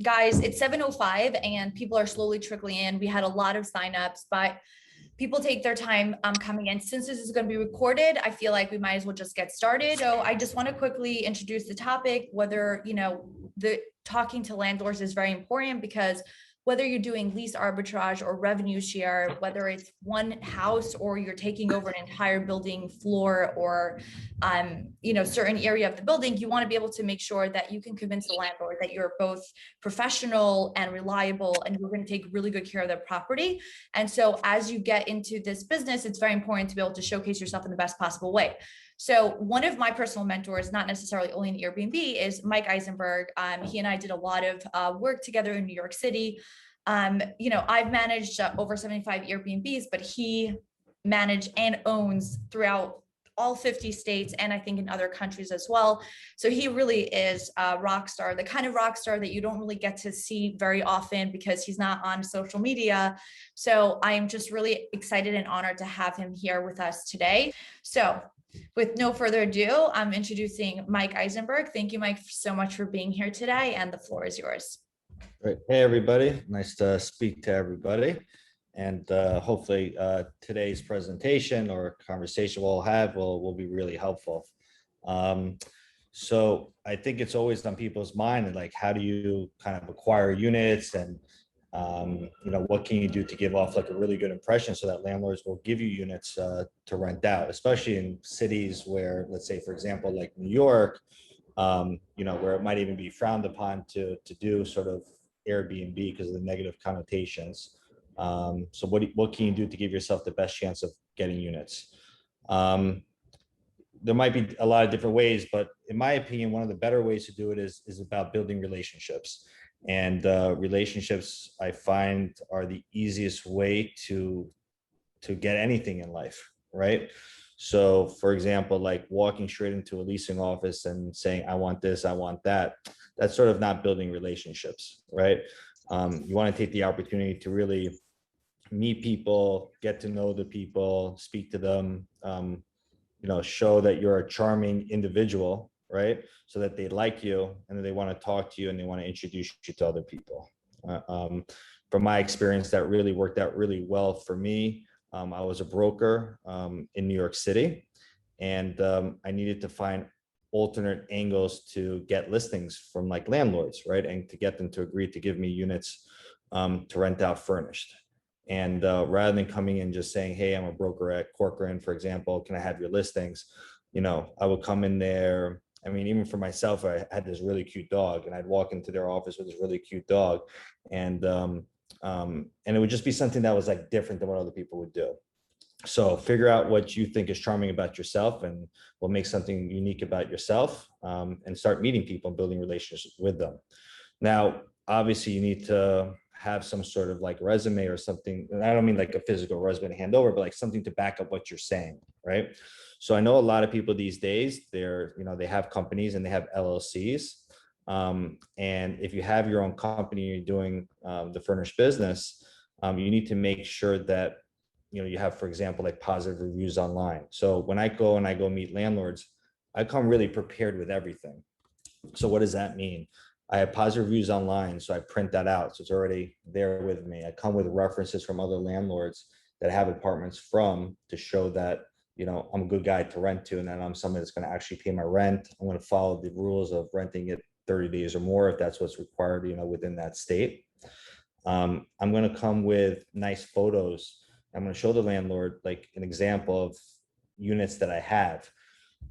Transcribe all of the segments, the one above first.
Guys, it's 7:05 and people are slowly trickling in. We had a lot of signups, but people take their time coming in. Since this is going to be recorded, I feel like we might as well just get started. So I just want to quickly introduce the topic, whether, the talking to landlords is very important, because whether you're doing lease arbitrage or revenue share, whether it's one house or you're taking over an entire building floor or, certain area of the building, you want to be able to make sure that you can convince the landlord that you're both professional and reliable and you're going to take really good care of their property. And so as you get into this business, it's very important to be able to showcase yourself in the best possible way. So one of my personal mentors, not necessarily only in Airbnb, is Mike Eisenberg. He and I did a lot of work together in New York City. I've managed over 75 Airbnbs, but he managed and owns throughout all 50 states, and I think in other countries as well. So he really is a rock star, the kind of rock star that you don't really get to see very often because he's not on social media. So I am just really excited and honored to have him here with us today. So with no further ado, I'm introducing Mike Eisenberg. Thank you, Mike, so much for being here today, and the floor is yours. Great. Hey, everybody. Nice to speak to everybody. And hopefully today's presentation or conversation we'll have will be really helpful. So I think it's always on people's mind, and like, how do you kind of acquire units, and what can you do to give off like a really good impression so that landlords will give you units to rent out, especially in cities where, let's say, for example, like New York, where it might even be frowned upon to do sort of Airbnb because of the negative connotations. So what can you do to give yourself the best chance of getting units? There might be a lot of different ways, but in my opinion, one of the better ways to do it is about building relationships. And relationships, I find, are the easiest way to get anything in life, right? So for example, like walking straight into a leasing office and saying, I want this, I want that, that's sort of not building relationships, right? You want to take the opportunity to really meet people, get to know the people, speak to them, show that you're a charming individual, right? So that they like you and then they want to talk to you and they want to introduce you to other people. From my experience, that really worked out really well for me. I was a broker in New York City, and I needed to find alternate angles to get listings from like landlords, right? And to get them to agree to give me units to rent out furnished. And rather than coming in just saying, hey, I'm a broker at Corcoran, for example, can I have your listings? I would come in there. I mean, even for myself, I had this really cute dog, and I'd walk into their office with this really cute dog. And it would just be something that was like different than what other people would do. So figure out what you think is charming about yourself and what makes something unique about yourself, and start meeting people and building relationships with them. Now, obviously, you need to have some sort of like resume or something. And I don't mean like a physical resume to hand over, but like something to back up what you're saying, right? So I know a lot of people these days, they have companies and they have LLCs. And if you have your own company, you're doing the furnished business, you need to make sure that you have, for example, like positive reviews online. So when I go meet landlords, I come really prepared with everything. So what does that mean? I have positive reviews online, so I print that out. So it's already there with me. I come with references from other landlords that have apartments from to show that, I'm a good guy to rent to, and then I'm somebody that's going to actually pay my rent. I'm going to follow the rules of renting it 30 days or more if that's what's required, within that state. I'm going to come with nice photos. I'm going to show the landlord like an example of units that I have.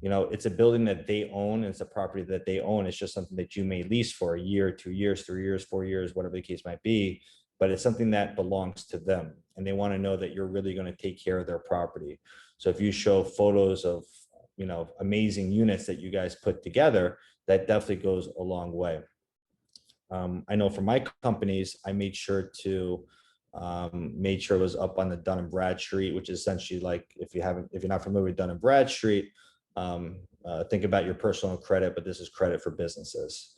It's a building that they own, and it's a property that they own. It's just something that you may lease for a year, 2 years, 3 years, 4 years, whatever the case might be, but it's something that belongs to them. And they want to know that you're really going to take care of their property. So if you show photos of, amazing units that you guys put together, that definitely goes a long way. I know for my companies, I made sure it was up on the Dun & Bradstreet, which is essentially like, if you're not familiar with Dun & Bradstreet, think about your personal credit, but this is credit for businesses.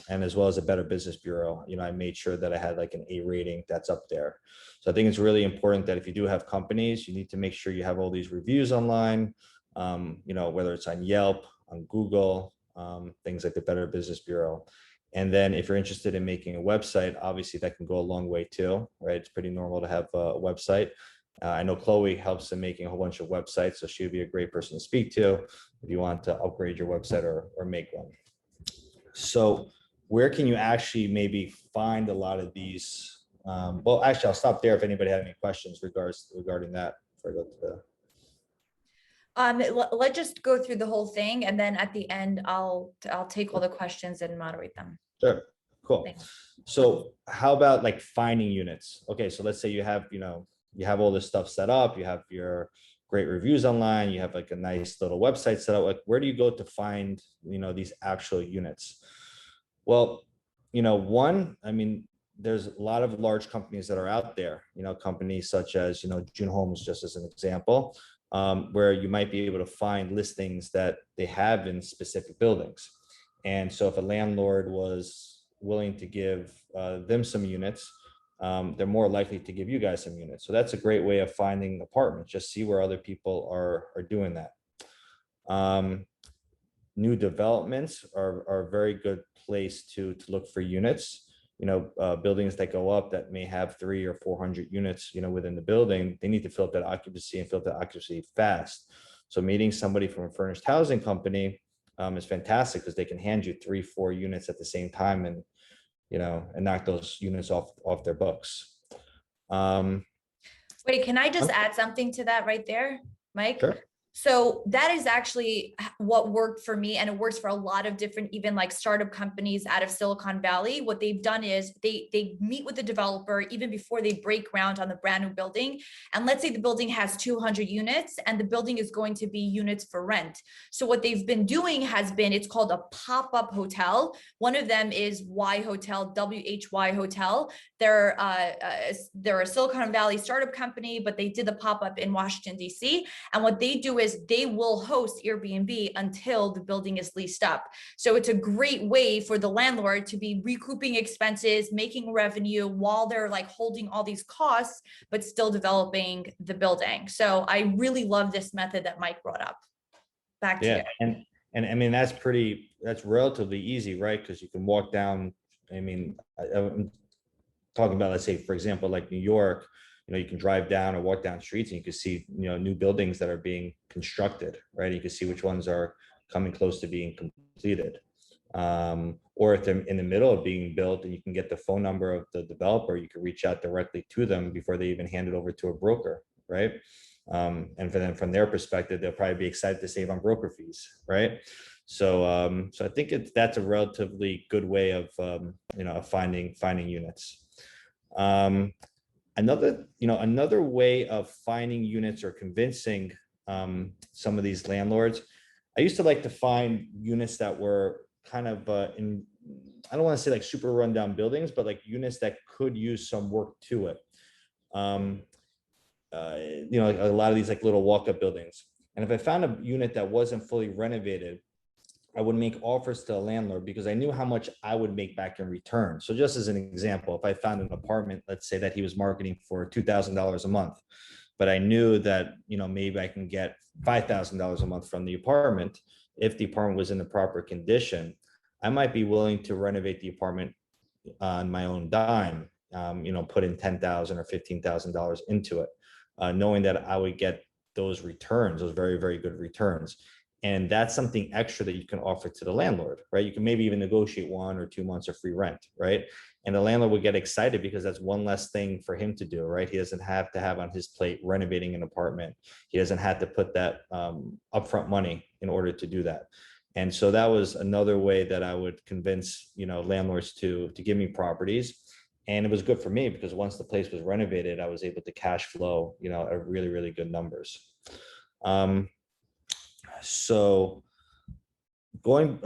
And as well as a Better Business Bureau, I made sure that I had like an A rating that's up there. So I think it's really important that if you do have companies, you need to make sure you have all these reviews online, whether it's on Yelp, on Google, things like the Better Business Bureau. And then if you're interested in making a website, obviously that can go a long way too, right? It's pretty normal to have a website. I know Chloe helps in making a whole bunch of websites, so she'd be a great person to speak to if you want to upgrade your website or make one. So where can you actually maybe find a lot of these? Well, actually, I'll stop there if anybody had any questions regarding that. Before I go to Let's just go through the whole thing, and then at the end, I'll take all the questions and moderate them. Sure, cool. Thanks. So how about like finding units? Okay, so let's say you have, you have all this stuff set up, you have your great reviews online, you have like a nice little website set up. Like, where do you go to find, these actual units? Well, one, I mean, there's a lot of large companies that are out there, companies such as, June Homes, just as an example, where you might be able to find listings that they have in specific buildings. And so if a landlord was willing to give them some units, they're more likely to give you guys some units. So that's a great way of finding apartments. Just see where other people are doing that. New developments are a very good place to look for units. Buildings that go up that may have 300 or 400 units, within the building, they need to fill up that occupancy and fill up that occupancy fast. So meeting somebody from a furnished housing company is fantastic, because they can hand you 3-4 units at the same time and knock those units off their books. Wait, can I just add something to that right there, Mike? Sure. So that is actually what worked for me, and it works for a lot of different, even like startup companies out of Silicon Valley. What they've done is they meet with the developer even before they break ground on the brand new building. And let's say the building has 200 units and the building is going to be units for rent. So what they've been doing has been, it's called a pop-up hotel. One of them is Y Hotel, WHY Hotel. They're a Silicon Valley startup company, but they did the pop-up in Washington, D.C. And what they do is they will host Airbnb until the building is leased up. So it's a great way for the landlord to be recouping expenses, making revenue while they're like holding all these costs, but still developing the building. So I really love this method that Mike brought up. Back to you. And I mean, that's relatively easy, right? Because you can walk down, I mean, I'm talking about, let's say, for example, like New York, you can drive down or walk down streets and you can see, new buildings that are being constructed, right? You can see which ones are coming close to being completed. Or if they're in the middle of being built and you can get the phone number of the developer, you can reach out directly to them before they even hand it over to a broker, right? And for them, from their perspective, they'll probably be excited to save on broker fees, right? So, so I think that's a relatively good way of, finding units. Another way of finding units or convincing some of these landlords, I used to like to find units that were kind of in, I don't want to say like super rundown buildings, but like units that could use some work to it. Like a lot of these like little walk-up buildings. And if I found a unit that wasn't fully renovated, I would make offers to a landlord because I knew how much I would make back in return. So just as an example, if I found an apartment, let's say that he was marketing for $2,000 a month, but I knew that, maybe I can get $5,000 a month from the apartment. If the apartment was in the proper condition, I might be willing to renovate the apartment on my own dime, put in $10,000 or $15,000 into it, knowing that I would get those returns, those very, very good returns. And that's something extra that you can offer to the landlord, right? You can maybe even negotiate 1 or 2 months of free rent, right? And the landlord would get excited because that's one less thing for him to do, right? He doesn't have to have on his plate renovating an apartment. He doesn't have to put that upfront money in order to do that. And so that was another way that I would convince, landlords to give me properties. And it was good for me because once the place was renovated, I was able to cash flow, at really, really good numbers. So going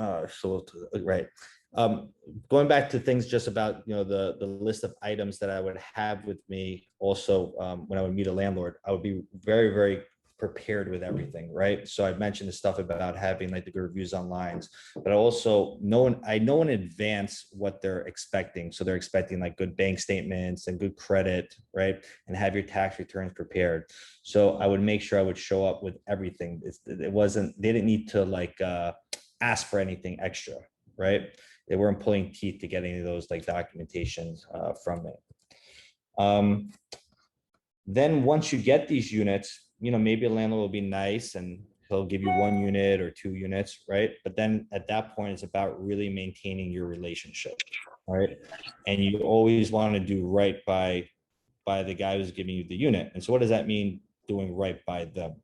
going back to things just about, the list of items that I would have with me also, when I would meet a landlord, I would be very, very prepared with everything, right? So I mentioned the stuff about having like the good reviews online, but I know in advance what they're expecting. So they're expecting like good bank statements and good credit, right? And have your tax returns prepared. So I would make sure I would show up with everything. They didn't need to like ask for anything extra, right? they weren't pulling teeth to get any of those like documentation from it. Then once you get these units, maybe a landlord will be nice and he'll give you 1 unit or 2 units, right? But then at that point, it's about really maintaining your relationship, right? And you always want to do right by the guy who's giving you the unit. And so what does that mean, doing right by them?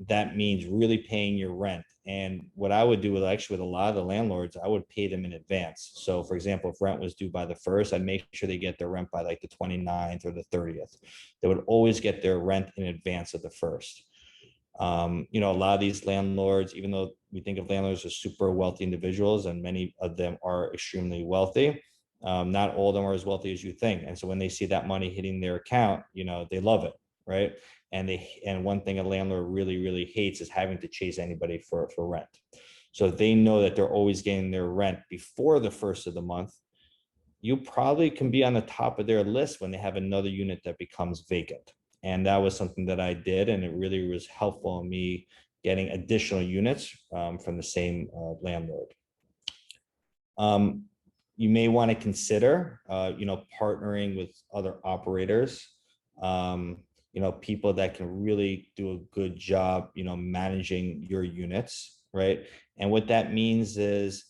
That means really paying your rent. And what I would do with a lot of the landlords, I would pay them in advance. So for example, if rent was due by the 1st, I'd make sure they get their rent by like the 29th or the 30th. They would always get their rent in advance of the 1st. A lot of these landlords, even though we think of landlords as super wealthy individuals, and many of them are extremely wealthy, not all of them are as wealthy as you think. And so when they see that money hitting their account, they love it, right? And one thing a landlord really, really hates is having to chase anybody for rent. So if they know that they're always getting their rent before the 1st of the month, you probably can be on the top of their list when they have another unit that becomes vacant. And that was something that I did, and it really was helpful in me getting additional units from the same landlord. You may want to consider, partnering with other operators, people that can really do a good job, managing your units, right? And what that means is,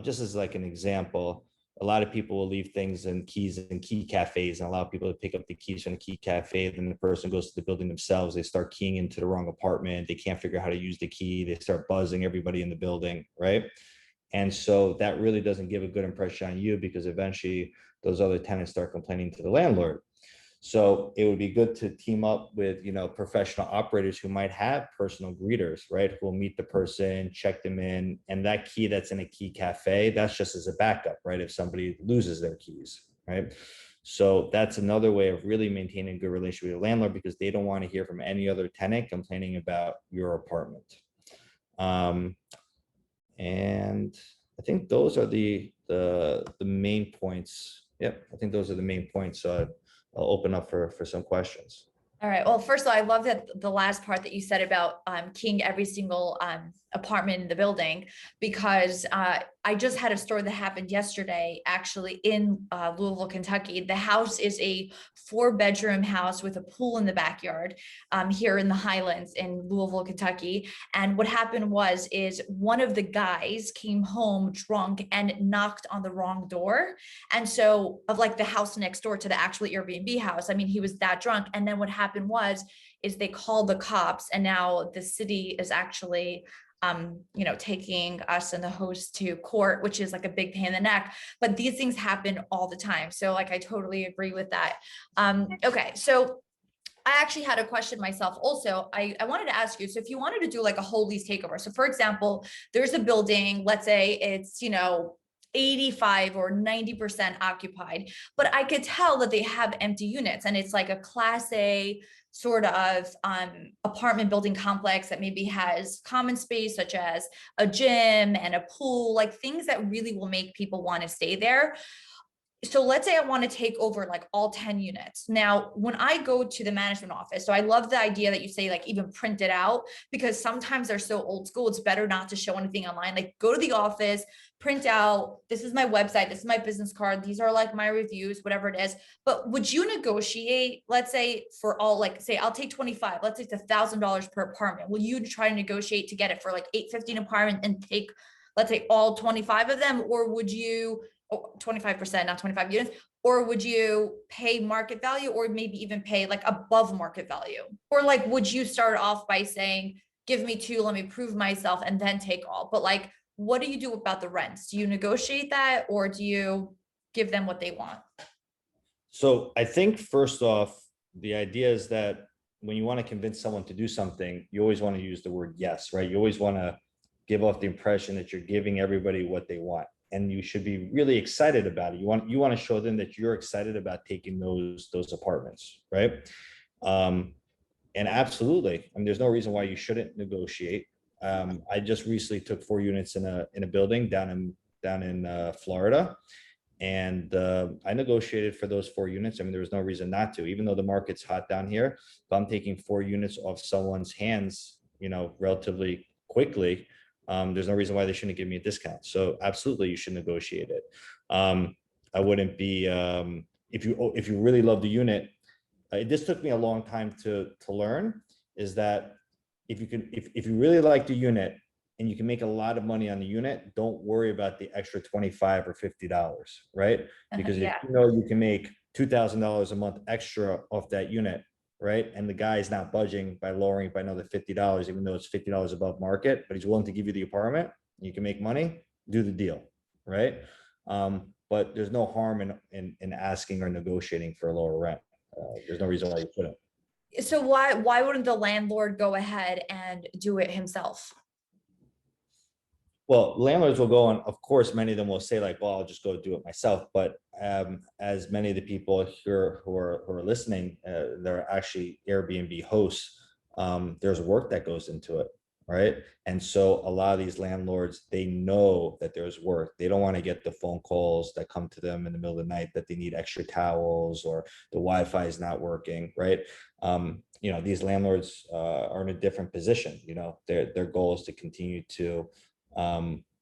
just as like an example, a lot of people will leave things and keys in key cafes and allow people to pick up the keys from the key cafe. Then the person goes to the building themselves. They start keying into the wrong apartment. They can't figure out how to use the key. They start buzzing everybody in the building, right? And so that really doesn't give a good impression on you, because eventually those other tenants start complaining to the landlord. So it would be good to team up with, professional operators who might have personal greeters, right? Who will meet the person, check them in, and that key that's in a key cafe, that's just as a backup, right? If somebody loses their keys, right? So that's another way of really maintaining a good relationship with your landlord, because they don't want to hear from any other tenant complaining about your apartment. And I think those are the main points. Yep, I think those are the main points. So I'll open up for some questions. All right. Well, first of all, I love that the last part that you said about keying every single apartment in the building, because I just had a story that happened yesterday, actually in Louisville, Kentucky. The house is a 4-bedroom house with a pool in the backyard here in the Highlands in Louisville, Kentucky. And what happened is one of the guys came home drunk and knocked on the wrong door. And so of like the house next door to the actual Airbnb house, I mean, he was that drunk. And then what happened is they called the cops, and now the city is actually taking us and the host to court, which is like a big pain in the neck. But these things happen all the time. So like, I totally agree with that. Okay. So I actually had a question myself also. I wanted to ask you, so if you wanted to do like a whole lease takeover, so for example, there's a building, let's say it's, 85 or 90% occupied, but I could tell that they have empty units, and it's like a class A sort of apartment building complex that maybe has common space such as a gym and a pool, like things that really will make people want to stay there. So let's say I want to take over like all 10 units. Now, when I go to the management office, so I love the idea that you say like even print it out, because sometimes they're so old school, it's better not to show anything online. Like go to the office, print out, this is my website, this is my business card, these are like my reviews, whatever it is. But would you negotiate, let's say for all, like say I'll take 25, let's say it's $1,000 per apartment. Will you try to negotiate to get it for like $850 an apartment and take, let's say all 25 of them? Or would you 25%, not 25 units, or would you pay market value, or maybe even pay like above market value? Or like, would you start off by saying, give me 2, let me prove myself, and then take all? But like, what do you do about the rents? Do you negotiate that, or do you give them what they want? So I think first off, the idea is that when you want to convince someone to do something, you always want to use the word yes, right? You always want to give off the impression that you're giving everybody what they want. And you should be really excited about it. You want to show them that you're excited about taking those apartments, right? And absolutely, I mean, there's no reason why you shouldn't negotiate. I just recently took 4 units in a building down in Florida, and I negotiated for those 4 units. I mean, there was no reason not to, even though the market's hot down here. If I'm taking 4 units off someone's hands, relatively quickly, There's no reason why they shouldn't give me a discount. So absolutely, you should negotiate it. I wouldn't be, if you really love the unit, this took me a long time to learn, is that if you really like the unit and you can make a lot of money on the unit, don't worry about the extra $25 or $50, right? Because if Yeah. you know you can make $2,000 a month extra off that unit, right? And the guy is not budging by lowering by another $50, even though it's $50 above market, but he's willing to give you the apartment, you can make money, do the deal, right? But there's no harm in asking or negotiating for a lower rent. There's no reason why you couldn't. So why wouldn't the landlord go ahead and do it himself? Well, landlords will go on, of course, many of them will say like, well, I'll just go do it myself. But as many of the people here who are listening, they're actually Airbnb hosts. There's work that goes into it, right? And so a lot of these landlords, they know that there's work. They don't want to get the phone calls that come to them in the middle of the night that they need extra towels or the Wi-Fi is not working, right? These landlords are in a different position. Their goal is to continue to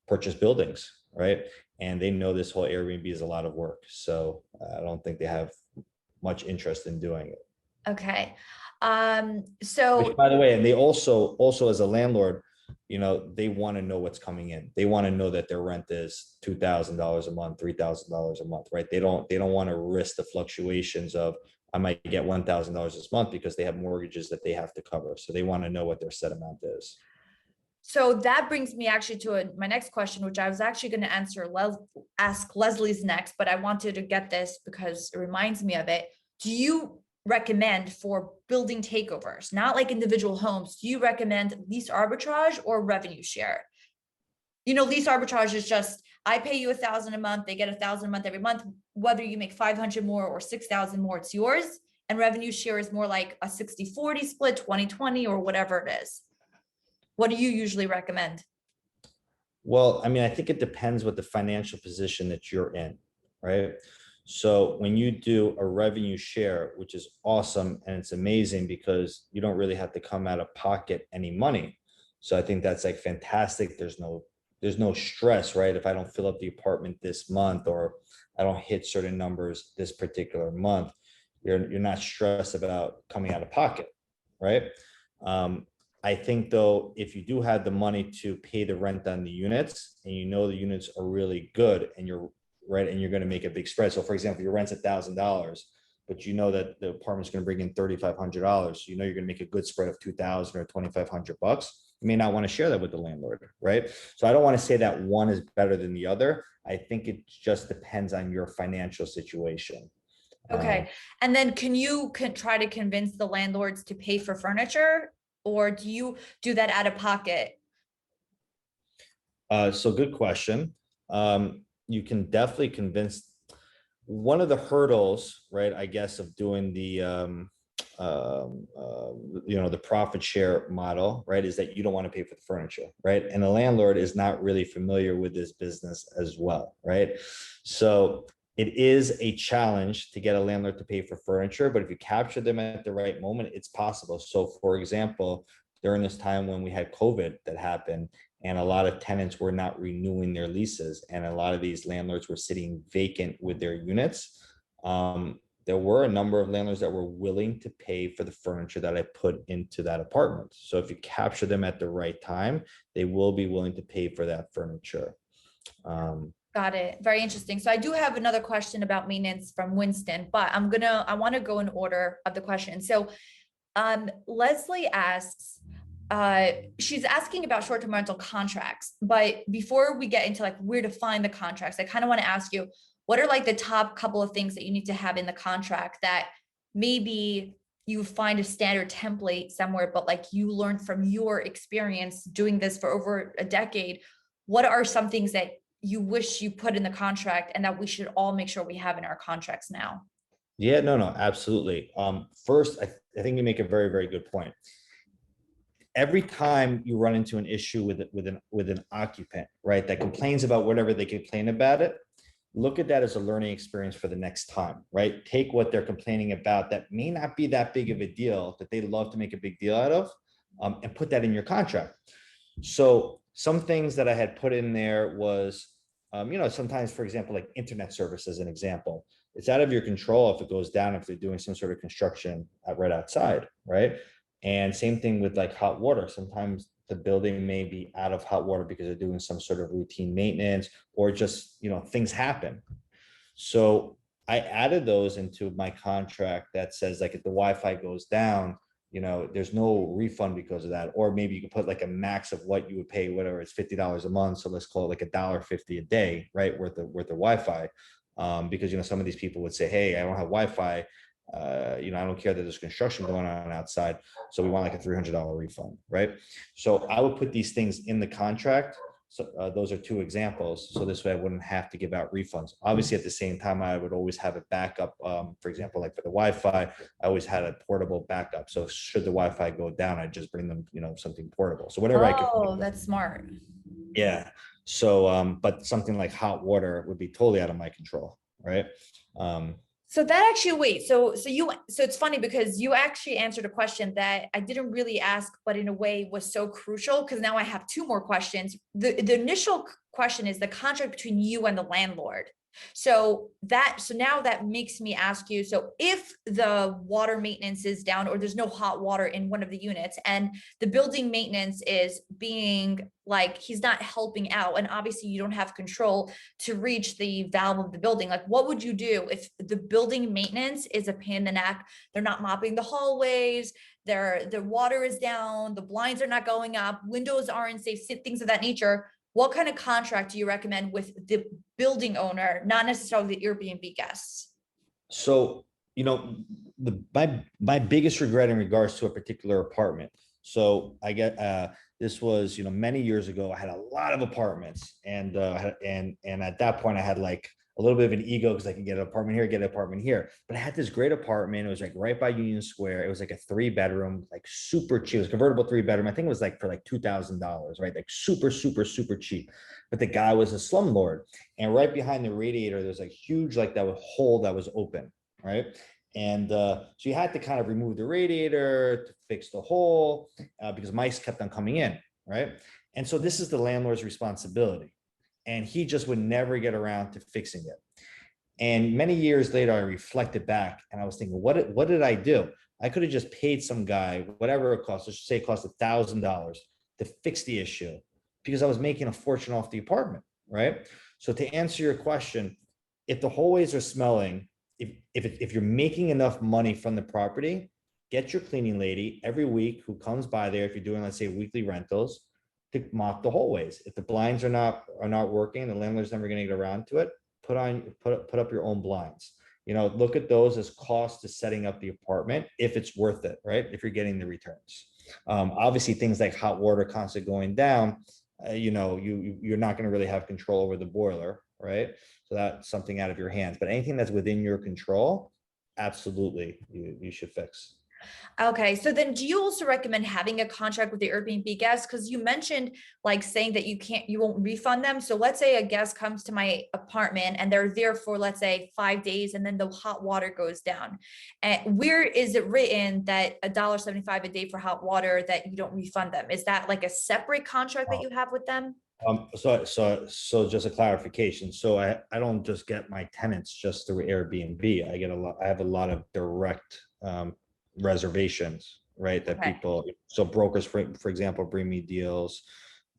purchase buildings, right? And they know this whole Airbnb is a lot of work. So I don't think they have much interest in doing it. Okay. Which, by the way, and they also as a landlord, they want to know what's coming in. They want to know that their rent is $2,000 a month, $3,000 a month, right? They don't want to risk the fluctuations of, I might get $1,000 this month because they have mortgages that they have to cover. So they want to know what their set amount is. So that brings me actually to my next question, which I was actually going to ask Leslie's next, but I wanted to get this because it reminds me of it. Do you recommend for building takeovers, not like individual homes, do you recommend lease arbitrage or revenue share? Lease arbitrage is just, I pay you $1,000 a month, they get $1,000 a month every month, whether you make 500 more or 6,000 more, it's yours. And revenue share is more like a 60-40 split, 20-20, or whatever it is. What do you usually recommend? Well, I mean, I think it depends what the financial position that you're in, right? So when you do a revenue share, which is awesome and it's amazing because you don't really have to come out of pocket any money. So I think that's like fantastic. There's no stress, right? If I don't fill up the apartment this month or I don't hit certain numbers this particular month, you're not stressed about coming out of pocket, right? I think though, if you do have the money to pay the rent on the units and the units are really good and you're right, and you're going to make a big spread. So for example, your rent's $1,000, but you know that the apartment's going to bring in $3,500. So you're going to make a good spread of $2,000 or $2,500. You may not want to share that with the landlord, right? So I don't want to say that one is better than the other. I think it just depends on your financial situation. Okay. And then can you try to convince the landlords to pay for furniture, or do you do that out of pocket? So good question. You can definitely convince. One of the hurdles, right, I guess, of doing the the profit share model, right, is that you don't want to pay for the furniture, right? And the landlord is not really familiar with this business as well, right? So it is a challenge to get a landlord to pay for furniture, but if you capture them at the right moment, it's possible. So for example, during this time when we had COVID that happened, and a lot of tenants were not renewing their leases, and a lot of these landlords were sitting vacant with their units, there were a number of landlords that were willing to pay for the furniture that I put into that apartment. So if you capture them at the right time, they will be willing to pay for that furniture. Got it. Very interesting. So I do have another question about maintenance from Winston, but I want to go in order of the question. So Leslie asks, she's asking about short-term rental contracts, but before we get into like where to find the contracts, I kind of want to ask you, what are like the top couple of things that you need to have in the contract that maybe you find a standard template somewhere, but like you learned from your experience doing this for over a decade? What are some things that you wish you put in the contract and that we should all make sure we have in our contracts now? Yeah, no, absolutely. First, I think you make a very, very good point. Every time you run into an issue with an occupant, right, that complains about whatever they complain about it, look at that as a learning experience for the next time, right? Take what they're complaining about that may not be that big of a deal that they love to make a big deal out of, and put that in your contract. So some things that I had put in there was, sometimes, for example, like internet service as an example, it's out of your control if it goes down, if they're doing some sort of construction right outside, right? And same thing with like hot water. Sometimes the building may be out of hot water because they're doing some sort of routine maintenance, or just, things happen. So I added those into my contract that says like if the Wi-Fi goes down, there's no refund because of that. Or maybe you could put like a max of what you would pay, whatever it's $50 a month. So let's call it like $1.50 a day, right? Worth of Wi-Fi. Because some of these people would say, hey, I don't have Wi-Fi. I don't care that there's construction going on outside. So we want like a $300 refund, right? So I would put these things in the contract. So those are two examples. So this way I wouldn't have to give out refunds. Obviously, at the same time, I would always have a backup. For example, like for the Wi-Fi, I always had a portable backup. So should the Wi-Fi go down, I just bring them, something portable. So whatever I could. Oh, that's smart. Yeah. So, but something like hot water would be totally out of my control, right? So that actually, wait, so it's funny because you actually answered a question that I didn't really ask, but in a way was so crucial, because now I have two more questions. The initial question is the contract between you and the landlord. So now that makes me ask you, so if the water maintenance is down or there's no hot water in one of the units and the building maintenance is being like, he's not helping out, and obviously you don't have control to reach the valve of the building, like what would you do if the building maintenance is a pain in the neck? They're not mopping the hallways, the water is down, the blinds are not going up, windows aren't safe, things of that nature. What kind of contract do you recommend with the building owner, not necessarily the Airbnb guests? So, my biggest regret in regards to a particular apartment. So I get this was, many years ago. I had a lot of apartments, and at that point I had like a little bit of an ego because I could get an apartment here, get an apartment here. But I had this great apartment. It was like right by Union Square. It was like a 3-bedroom, like super cheap. It was a convertible 3-bedroom. I think it was like for like $2,000, right? Like super, super, super cheap. But the guy was a slumlord. And right behind the radiator, there's like huge, like that hole that was open, right? And so you had to kind of remove the radiator to fix the hole because mice kept on coming in, right? And so this is the landlord's responsibility. And he just would never get around to fixing it. And many years later, I reflected back and I was thinking, what did I do? I could have just paid some guy, whatever it cost, let's say it cost $1,000 to fix the issue because I was making a fortune off the apartment, right? So to answer your question, if the hallways are smelling, if you're making enough money from the property, get your cleaning lady every week who comes by there. If you're doing, let's say, weekly rentals, to mop the hallways. If the blinds are not working, the landlord's never going to get around to it. Put up your own blinds. Look at those as cost to setting up the apartment if it's worth it, right? If you're getting the returns. Obviously, things like hot water constantly going down, you're not going to really have control over the boiler, right? So that's something out of your hands. But anything that's within your control, absolutely, you should fix. Okay, so then do you also recommend having a contract with the Airbnb guests? Because you mentioned like saying that you won't refund them. So let's say a guest comes to my apartment and they're there for, let's say, 5 days, and then the hot water goes down. And where is it written that $1.75 a day for hot water that you don't refund them? Is that like a separate contract that you have with them? So just a clarification. So I don't just get my tenants just through Airbnb. I have a lot of direct reservations, right? That Okay. people, so brokers, for example, bring me deals.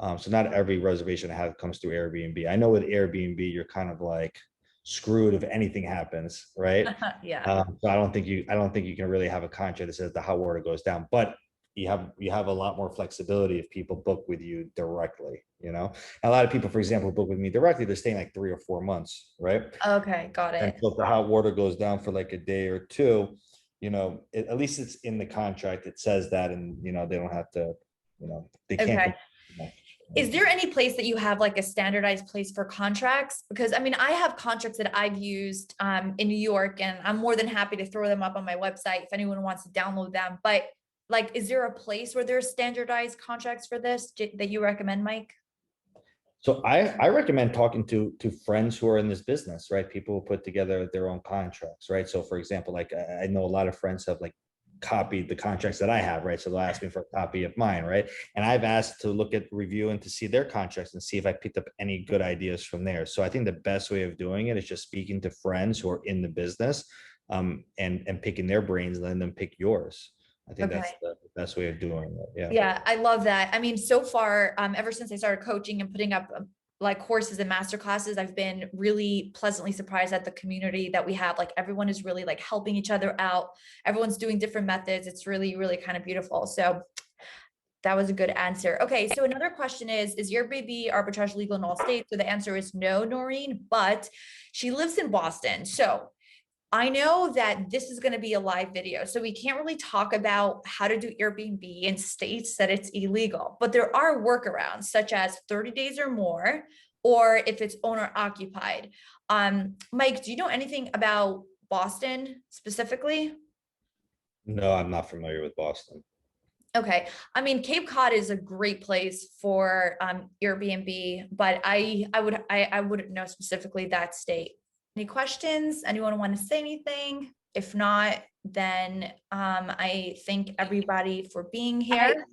So not every reservation I have comes through Airbnb. I know with Airbnb, you're kind of like screwed if anything happens, right? Yeah. So I don't think you can really have a contract that says the hot water goes down, but you have a lot more flexibility if people book with you directly, a lot of people, for example, who book with me directly, they're staying like 3 or 4 months, right? Okay, got And it. so if the hot water goes down for like a day or two, at least it's in the contract. It says that, and they don't have to, they can't. Okay. Is there any place that you have like a standardized place for contracts? Because I mean, I have contracts that I've used in New York, and I'm more than happy to throw them up on my website if anyone wants to download them. But like, is there a place where there's standardized contracts for this that you recommend, Mike? So I recommend talking to friends who are in this business, right? People who put together their own contracts, right? So for example, like I know a lot of friends have like copied the contracts that I have, right? So they'll ask me for a copy of mine, right? And I've asked to look at review and to see their contracts and see if I picked up any good ideas from there. So I think the best way of doing it is just speaking to friends who are in the business, and picking their brains, and letting them pick yours. I think that's Okay. the best way of doing it. Yeah. Yeah, I love that. I mean, so far, ever since I started coaching and putting up like courses and master classes, I've been really pleasantly surprised at the community that we have. Like everyone is really like helping each other out. Everyone's doing different methods. It's really, really kind of beautiful. So that was a good answer. Okay, so another question is Airbnb arbitrage legal in all states? So the answer is no, Noreen, but she lives in Boston. So I know that this is going to be a live video, so we can't really talk about how to do Airbnb in states that it's illegal, but there are workarounds such as 30 days or more, or if it's owner occupied. Mike, do you know anything about Boston specifically? No, I'm not familiar with Boston. Okay. I mean, Cape Cod is a great place for Airbnb, but I wouldn't know specifically that state. Any questions? Anyone want to say anything? If not, then I thank everybody for being here.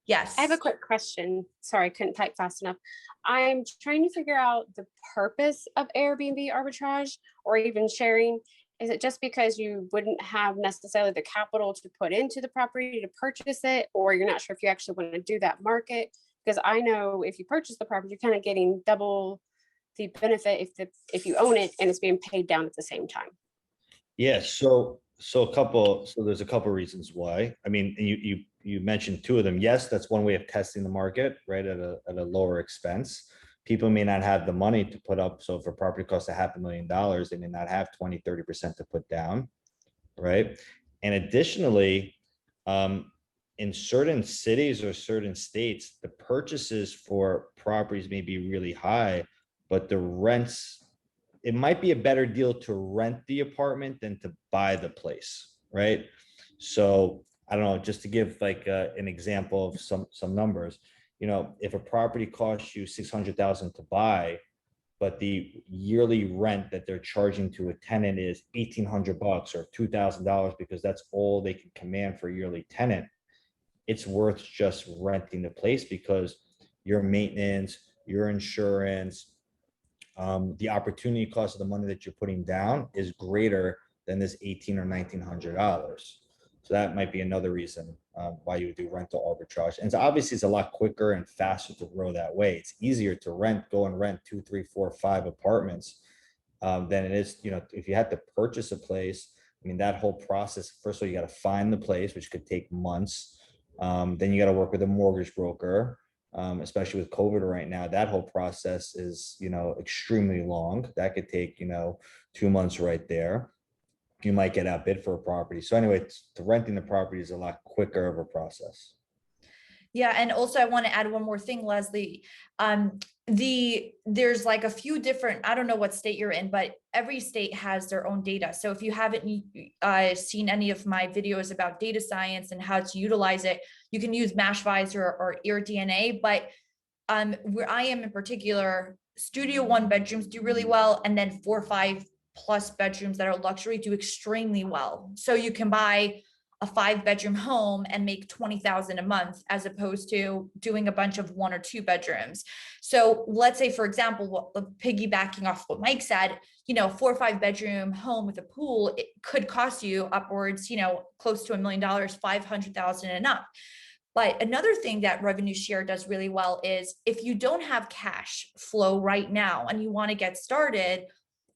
Yes. I have a quick question. Sorry, I couldn't type fast enough. I'm trying to figure out the purpose of Airbnb arbitrage or even sharing. Is it just because you wouldn't have necessarily the capital to put into the property to purchase it, or you're not sure if you actually want to do that market? Because I know if you purchase the property, you're kind of getting double the benefit if you own it and it's being paid down at the same time. Yeah, so there's a couple reasons why. I mean, you mentioned two of them. Yes, that's one way of testing the market, right? At a lower expense. People may not have the money to put up. So if a property costs $500,000, they may not have 20-30% to put down, right? And additionally, in certain cities or certain states, the purchases for properties may be really high, but the rents, it might be a better deal to rent the apartment than to buy the place, right? So I don't know, just to give like an example of some numbers, you know, if a property costs you 600,000 to buy, but the yearly rent that they're charging to a tenant is $1,800 or $2,000 because that's all they can command for a yearly tenant, it's worth just renting the place because your maintenance, your insurance, the opportunity cost of the money that you're putting down is greater than this $1,800 or $1,900. So that might be another reason why you would do rental arbitrage. And so obviously it's a lot quicker and faster to grow that way. It's easier to go and rent 2, 3, 4, 5 apartments than it is, you know, if you had to purchase a place. I mean, that whole process, first of all, you got to find the place, which could take months. Then you got to work with a mortgage broker. Especially with COVID right now, that whole process is, you know, extremely long. That could take, you know, 2 months right there. You might get outbid for a property. So anyway, renting the property is a lot quicker of a process. Yeah, and also I want to add one more thing, Leslie. There's like a few different, I don't know what state you're in, but every state has their own data. So if you haven't seen any of my videos about data science and how to utilize it, you can use MashVisor or AirDNA. But where I am in particular, studio 1 bedrooms do really well, and then 4 or 5 plus bedrooms that are luxury do extremely well. So you can buy a 5-bedroom home and make 20,000 a month, as opposed to doing a bunch of 1 or 2 bedrooms. So let's say, for example, piggybacking off what Mike said, you know, 4 or 5-bedroom home with a pool, it could cost you upwards, you know, close to $1 million, 500,000 and up. But another thing that revenue share does really well is if you don't have cash flow right now and you want to get started,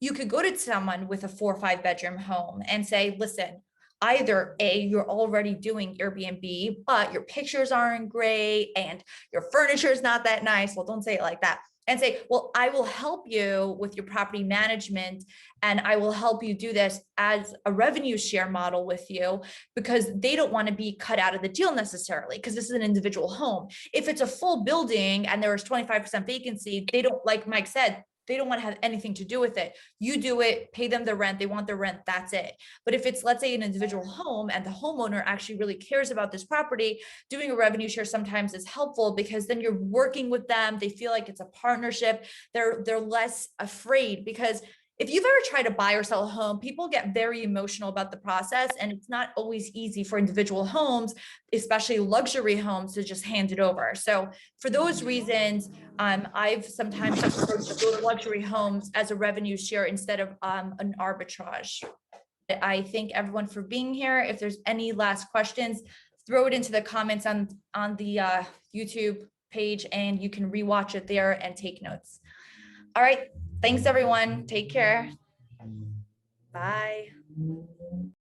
you could go to someone with a 4 or 5-bedroom home and say, listen, either A, you're already doing Airbnb, but your pictures aren't great and your furniture is not that nice. Well, don't say it like that. And say, well, I will help you with your property management and I will help you do this as a revenue share model with you, because they don't want to be cut out of the deal necessarily, because this is an individual home. If it's a full building and there is 25% vacancy, they don't, like Mike said, they don't want to have anything to do with it. You do it, pay them the rent, they want their rent, that's it. But if it's, let's say, an individual home and the homeowner actually really cares about this property, doing a revenue share sometimes is helpful, because then you're working with them. They feel like it's a partnership. They're less afraid, because if you've ever tried to buy or sell a home, people get very emotional about the process, and it's not always easy for individual homes, especially luxury homes, to just hand it over. So for those reasons, I've sometimes approached the luxury homes as a revenue share instead of an arbitrage. I thank everyone for being here. If there's any last questions, throw it into the comments on the YouTube page, and you can rewatch it there and take notes. All right. Thanks, everyone. Take care. Bye.